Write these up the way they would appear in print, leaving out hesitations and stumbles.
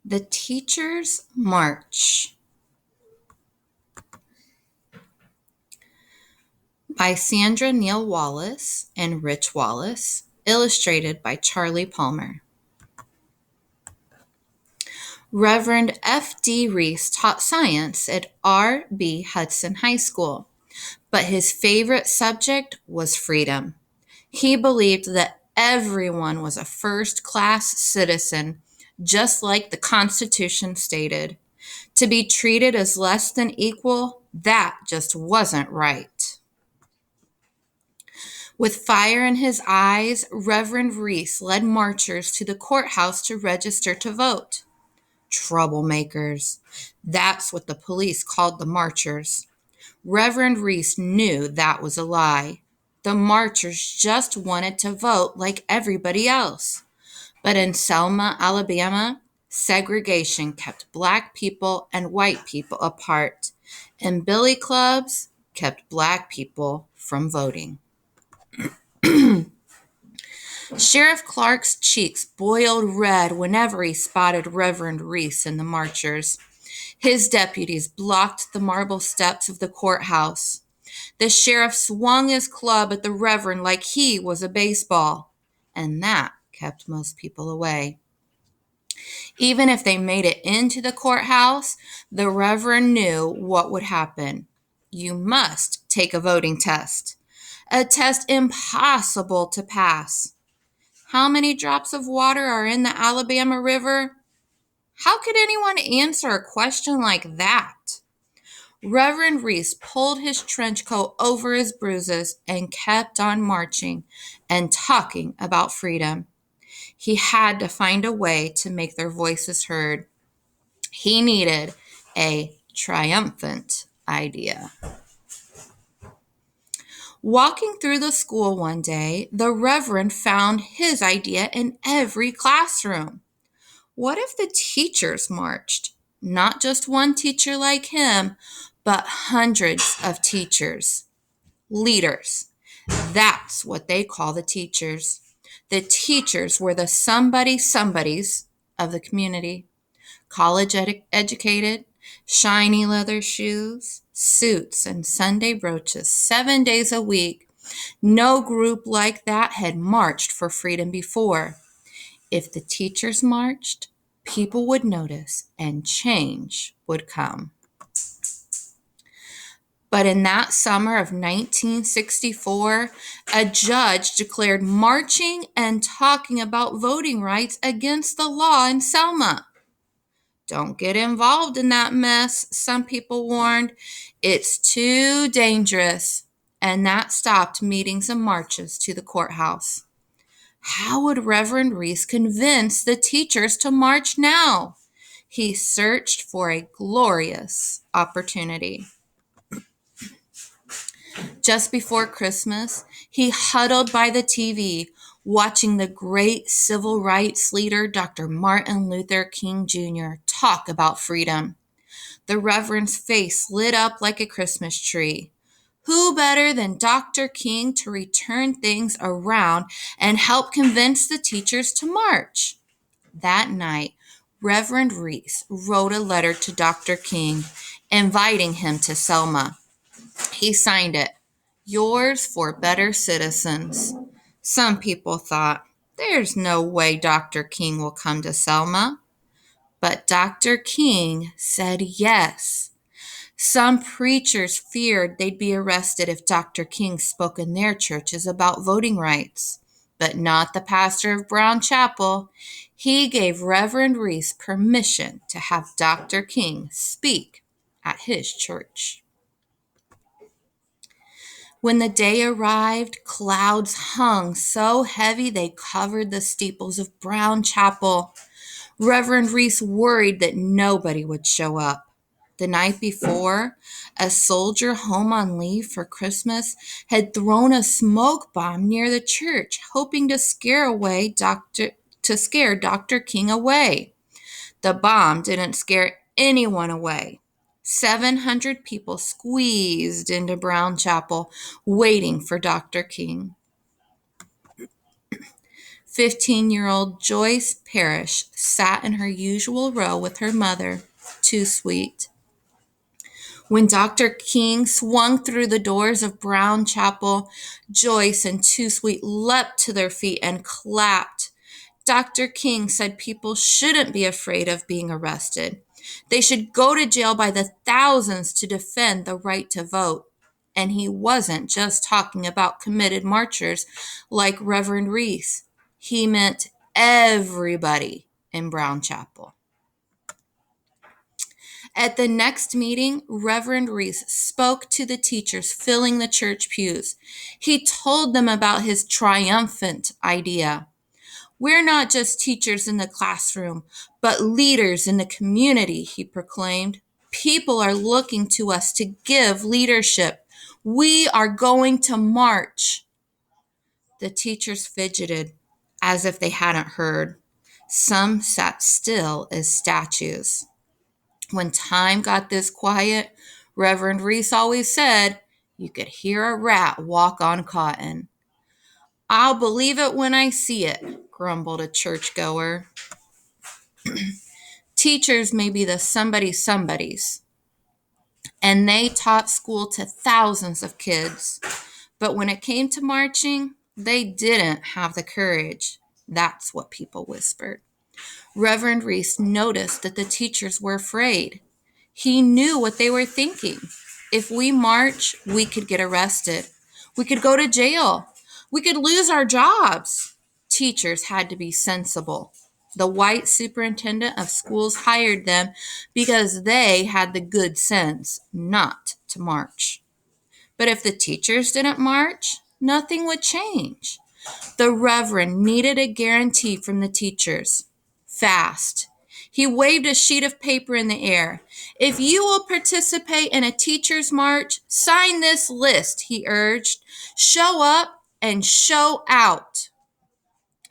The Teachers' March by Sandra Neal Wallace and Rich Wallace, illustrated by Charlie Palmer. Reverend F. D. Reese taught science at R. B. Hudson High School, but his favorite subject was freedom. He believed that everyone was a first-class citizen, just like the Constitution stated. To be treated as less than equal, that just wasn't right. With fire in his eyes, Reverend Reese led marchers to the courthouse to register to vote. Troublemakers. That's what the police called the marchers. Reverend Reese knew that was a lie. The marchers just wanted to vote like everybody else. But in Selma, Alabama, segregation kept black people and white people apart, and billy clubs kept black people from voting. Sheriff Clark's cheeks boiled red whenever he spotted Reverend Reese and the marchers. His deputies blocked the marble steps of the courthouse. The sheriff swung his club at the Reverend like he was a baseball, and that kept most people away. Even if they made it into the courthouse, the Reverend knew what would happen. You must take a voting test, a test impossible to pass. How many drops of water are in the Alabama River? How could anyone answer a question like that? Reverend Reese pulled his trench coat over his bruises and kept on marching and talking about freedom. He had to find a way to make their voices heard. He needed a triumphant idea. Walking through the school one day, the Reverend found his idea in every classroom. What if the teachers marched? Not just one teacher like him, but hundreds of teachers. Leaders. That's what they call the teachers. The teachers were the somebodies of the community. College educated, shiny leather shoes, suits, and Sunday brooches 7 days a week. No group like that had marched for freedom before. If the teachers marched, people would notice and change would come. But in that summer of 1964, a judge declared marching and talking about voting rights against the law in Selma. Don't get involved in that mess, some people warned. It's too dangerous. And that stopped meetings and marches to the courthouse. How would Reverend Reese convince the teachers to march now? He searched for a glorious opportunity. Just before Christmas, he huddled by the TV, watching the great civil rights leader, Dr. Martin Luther King Jr., talk about freedom. The Reverend's face lit up like a Christmas tree. Who better than Dr. King to return things around and help convince the teachers to march? That night, Reverend Reese wrote a letter to Dr. King, inviting him to Selma. He signed it, "Yours for better citizens." Some people thought, there's no way Dr. King will come to Selma. But Dr. King said yes. Some preachers feared they'd be arrested if Dr. King spoke in their churches about voting rights, but not the pastor of Brown Chapel. He gave Reverend Reese permission to have Dr. King speak at his church. When the day arrived, clouds hung so heavy they covered the steeples of Brown Chapel. Reverend Reese worried that nobody would show up. The night before, a soldier home on leave for Christmas had thrown a smoke bomb near the church, hoping to scare Dr. King away. The bomb didn't scare anyone away. 700 people squeezed into Brown Chapel, waiting for Dr. King. 15-year-old Joyce Parrish sat in her usual row with her mother, Too Sweet. When Dr. King swung through the doors of Brown Chapel, Joyce and Too Sweet leapt to their feet and clapped. Dr. King said people shouldn't be afraid of being arrested. They should go to jail by the thousands to defend the right to vote. And he wasn't just talking about committed marchers like Reverend Reese. He meant everybody in Brown Chapel. At the next meeting, Reverend Reese spoke to the teachers filling the church pews. He told them about his triumphant idea. We're not just teachers in the classroom, but leaders in the community, he proclaimed. People are looking to us to give leadership. We are going to march. The teachers fidgeted as if they hadn't heard. Some sat still as statues. When time got this quiet, Reverend Reese always said, you could hear a rat walk on cotton. I'll believe it when I see it, grumbled a churchgoer. Teachers may be the somebodies, and they taught school to thousands of kids. But when it came to marching, they didn't have the courage. That's what people whispered. Reverend Reese noticed that the teachers were afraid. He knew what they were thinking. If we march, we could get arrested. We could go to jail. We could lose our jobs. Teachers had to be sensible. The white superintendent of schools hired them because they had the good sense not to march. But if the teachers didn't march, nothing would change. The Reverend needed a guarantee from the teachers. Fast. He waved a sheet of paper in the air. If you will participate in a teacher's march, sign this list, he urged. Show up and show out.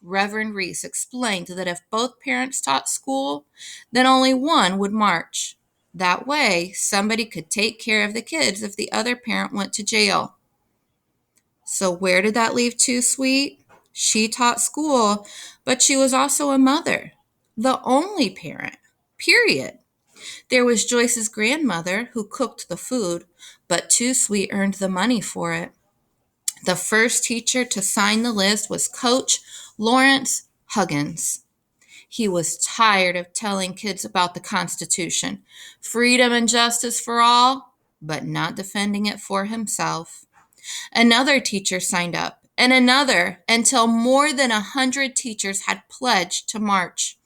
Reverend Reese explained that if both parents taught school, then only one would march. That way, somebody could take care of the kids if the other parent went to jail. So where did that leave Too Sweet? She taught school, but she was also a mother, the only parent, period. There was Joyce's grandmother who cooked the food, but Too Sweet earned the money for it. The first teacher to sign the list was Coach Lawrence Huggins. He was tired of telling kids about the Constitution, freedom and justice for all, but not defending it for himself. Another teacher signed up, and another, until more than 100 teachers had pledged to march.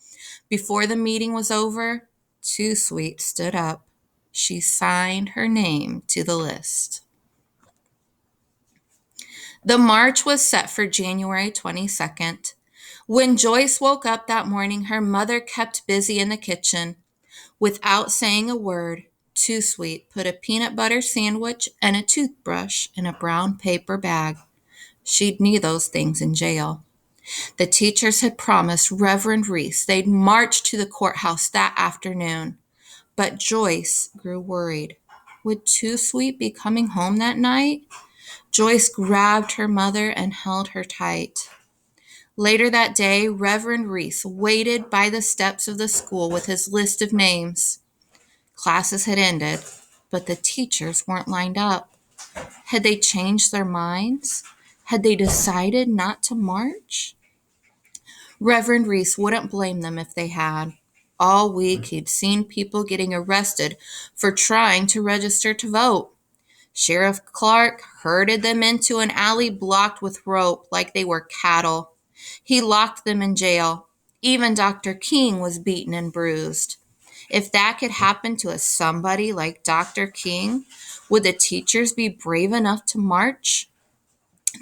Before the meeting was over, Too Sweet stood up. She signed her name to the list. The march was set for January 22nd. When Joyce woke up that morning, her mother kept busy in the kitchen. Without saying a word, Too Sweet put a peanut butter sandwich and a toothbrush in a brown paper bag. She'd need those things in jail. The teachers had promised Reverend Reese they'd march to the courthouse that afternoon. But Joyce grew worried. Would Too Sweet be coming home that night? Joyce grabbed her mother and held her tight. Later that day, Reverend Reese waited by the steps of the school with his list of names. Classes had ended, but the teachers weren't lined up. Had they changed their minds? Had they decided not to march? Reverend Reese wouldn't blame them if they had. All week, he'd seen people getting arrested for trying to register to vote. Sheriff Clark herded them into an alley blocked with rope like they were cattle. He locked them in jail. Even Dr. King was beaten and bruised. If that could happen to a somebody like Dr. King, would the teachers be brave enough to march?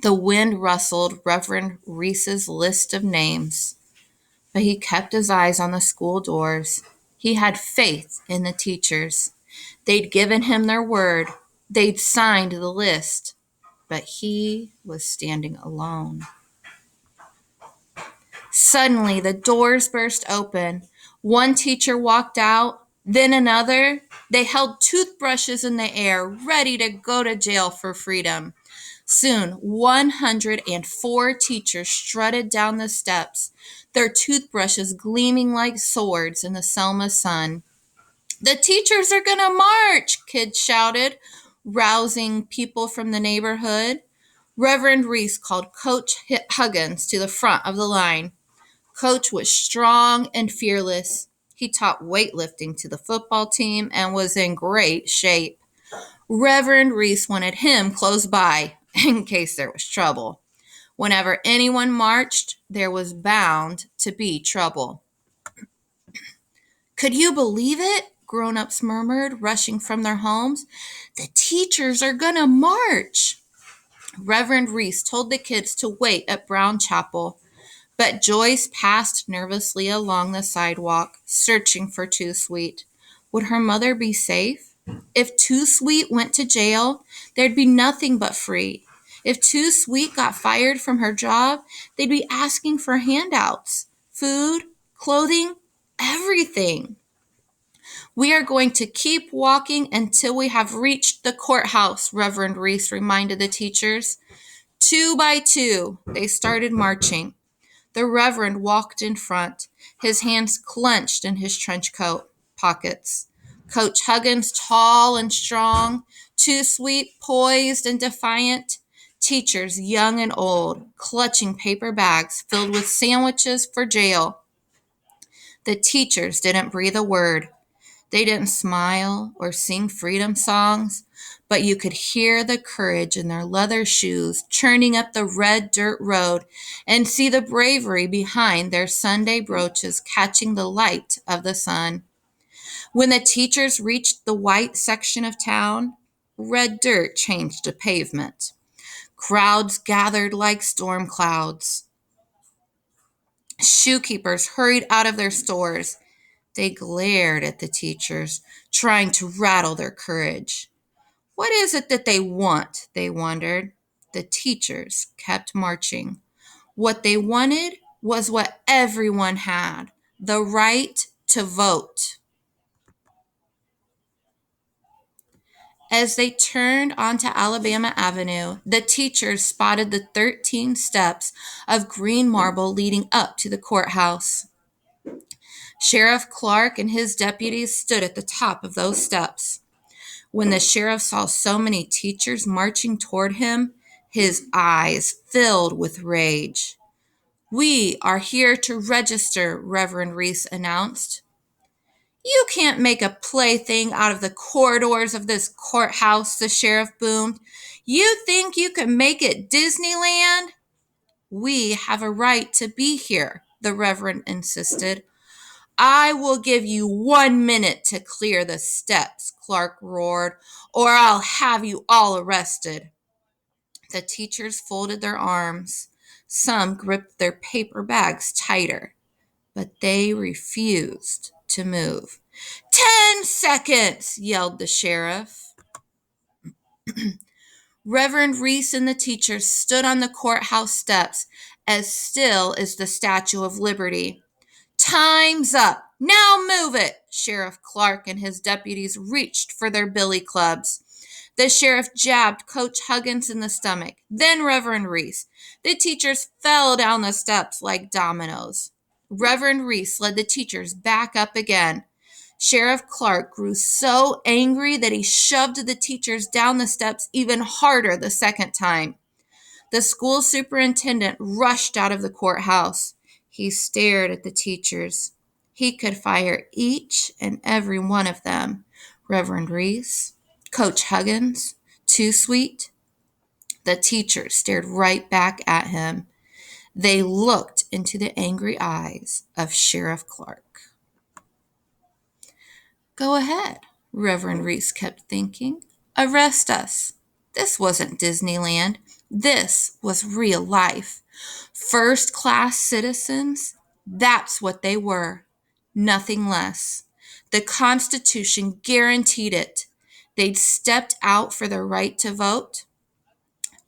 The wind rustled Reverend Reese's list of names, but he kept his eyes on the school doors. He had faith in the teachers. They'd given him their word. They'd signed the list, but he was standing alone. Suddenly, the doors burst open. One teacher walked out, then another. They held toothbrushes in the air, ready to go to jail for freedom. Soon, 104 teachers strutted down the steps, their toothbrushes gleaming like swords in the Selma sun. "The teachers are going to march," kids shouted, rousing people from the neighborhood. Reverend Reese called Coach Huggins to the front of the line. Coach was strong and fearless. He taught weightlifting to the football team and was in great shape. Reverend Reese wanted him close by in case there was trouble. Whenever anyone marched, there was bound to be trouble. "Could you believe it?" grown-ups murmured, rushing from their homes. "The teachers are gonna march." Reverend Reese told the kids to wait at Brown Chapel, but Joyce passed nervously along the sidewalk, searching for Too Sweet. Would her mother be safe? If Too Sweet went to jail, there'd be nothing but free. If Too Sweet got fired from her job, they'd be asking for handouts, food, clothing, everything. "We are going to keep walking until we have reached the courthouse," Reverend Reese reminded the teachers. 2 by 2, they started marching. The Reverend walked in front, his hands clenched in his trench coat pockets. Coach Huggins, tall and strong, Too Sweet, poised and defiant. Teachers, young and old, clutching paper bags filled with sandwiches for jail. The teachers didn't breathe a word. They didn't smile or sing freedom songs, but you could hear the courage in their leather shoes churning up the red dirt road and see the bravery behind their Sunday brooches catching the light of the sun. When the teachers reached the white section of town, red dirt changed to pavement. Crowds gathered like storm clouds. Shoekeepers hurried out of their stores. They glared at the teachers, trying to rattle their courage. What is it that they want? They wondered. The teachers kept marching. What they wanted was what everyone had: the right to vote. As they turned onto Alabama Avenue, the teachers spotted the 13 steps of green marble leading up to the courthouse. Sheriff Clark and his deputies stood at the top of those steps. When the sheriff saw so many teachers marching toward him, his eyes filled with rage. "We are here to register," Reverend Reese announced. "You can't make a plaything out of the corridors of this courthouse," the sheriff boomed. "You think you can make it Disneyland?" "We have a right to be here," the Reverend insisted. "I will give you 1 minute to clear the steps," Clark roared, "or I'll have you all arrested." The teachers folded their arms. Some gripped their paper bags tighter, but they refused to move. 10 seconds, yelled the sheriff. Reverend Reese and the teachers stood on the courthouse steps, as still as the Statue of Liberty. "Time's up. Now move it!" Sheriff Clark and his deputies reached for their billy clubs. The sheriff jabbed Coach Huggins in the stomach, then Reverend Reese. The teachers fell down the steps like dominoes. Reverend Reese led the teachers back up again. Sheriff Clark grew so angry that he shoved the teachers down the steps even harder the second time. The school superintendent rushed out of the courthouse. He stared at the teachers. He could fire each and every one of them. Reverend Reese, Coach Huggins, Too Sweet. The teachers stared right back at him. They looked into the angry eyes of Sheriff Clark. "Go ahead," Reverend Reese kept thinking. "Arrest us." This wasn't Disneyland. This was real life. First-class citizens, that's what they were. Nothing less. The Constitution guaranteed it. They'd stepped out for their right to vote,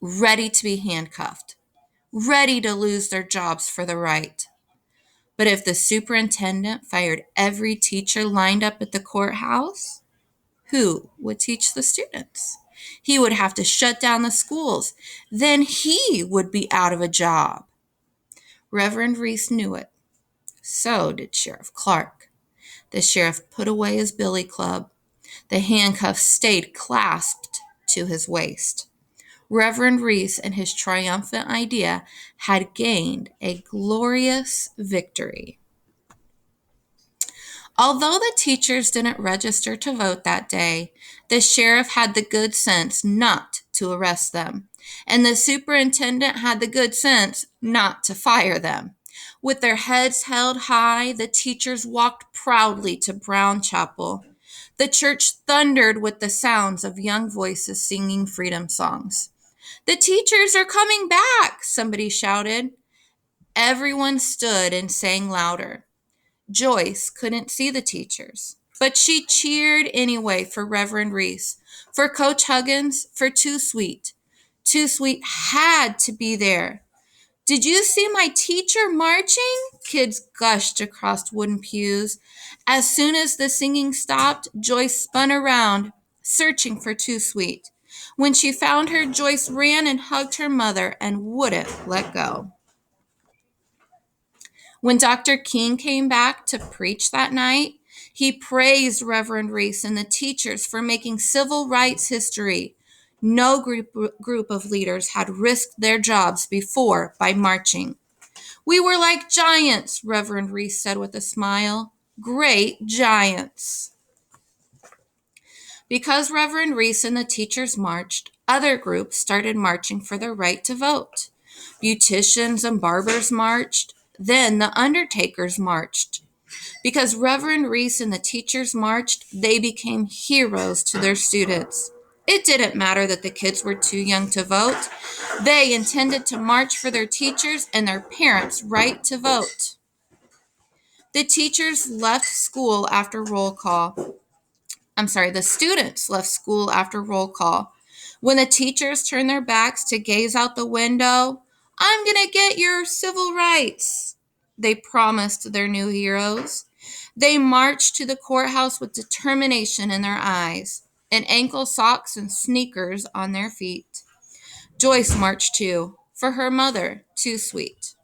ready to be handcuffed, ready to lose their jobs for the right. But if the superintendent fired every teacher lined up at the courthouse, who would teach the students? He would have to shut down the schools. Then he would be out of a job. Reverend Reese knew it. So did Sheriff Clark. The sheriff put away his billy club. The handcuffs stayed clasped to his waist. Reverend Reese and his triumphant idea had gained a glorious victory. Although the teachers didn't register to vote that day, the sheriff had the good sense not to arrest them, and the superintendent had the good sense not to fire them. With their heads held high, the teachers walked proudly to Brown Chapel. The church thundered with the sounds of young voices singing freedom songs. "The teachers are coming back," somebody shouted. Everyone stood and sang louder. Joyce couldn't see the teachers, but she cheered anyway for Reverend Reese, for Coach Huggins, for Too Sweet. Too Sweet had to be there. "Did you see my teacher marching?" Kids gushed across wooden pews. As soon as the singing stopped, Joyce spun around, searching for Too Sweet. When she found her, Joyce ran and hugged her mother and wouldn't let go. When Dr. King came back to preach that night, he praised Reverend Reese and the teachers for making civil rights history. No group of leaders had risked their jobs before by marching. "We were like giants," Reverend Reese said with a smile. "Great giants." Because Reverend Reese and the teachers marched, other groups started marching for their right to vote. Beauticians and barbers marched. Then the undertakers marched. Because Reverend Reese and the teachers marched, they became heroes to their students. It didn't matter that the kids were too young to vote. They intended to march for their teachers and their parents' right to vote. The teachers left school after roll call. The students left school after roll call. When the teachers turned their backs to gaze out the window, "I'm going to get your civil rights," they promised their new heroes. They marched to the courthouse with determination in their eyes, and ankle socks and sneakers on their feet. Joyce marched too, for her mother, Too Sweet.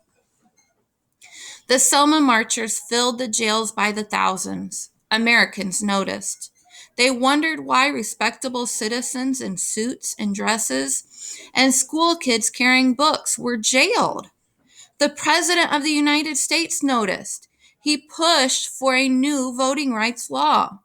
The Selma marchers filled the jails by the thousands. Americans noticed. They wondered why respectable citizens in suits and dresses and school kids carrying books were jailed. The President of the United States noticed. He pushed for a new voting rights law.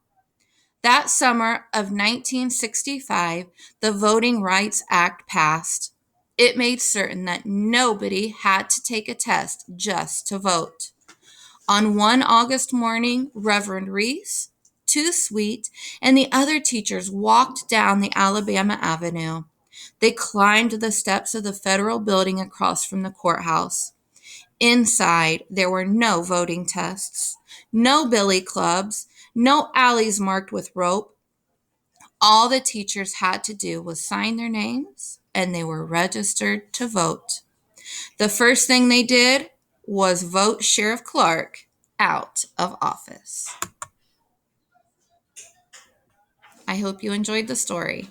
That summer of 1965, the Voting Rights Act passed. It made certain that nobody had to take a test just to vote. On one August morning, Reverend Reese, Too Sweet, and the other teachers walked down the Alabama Avenue. They climbed the steps of the federal building across from the courthouse. Inside, there were no voting tests, no billy clubs, no alleys marked with rope. All the teachers had to do was sign their names, and they were registered to vote. The first thing they did was vote Sheriff Clark out of office. I hope you enjoyed the story.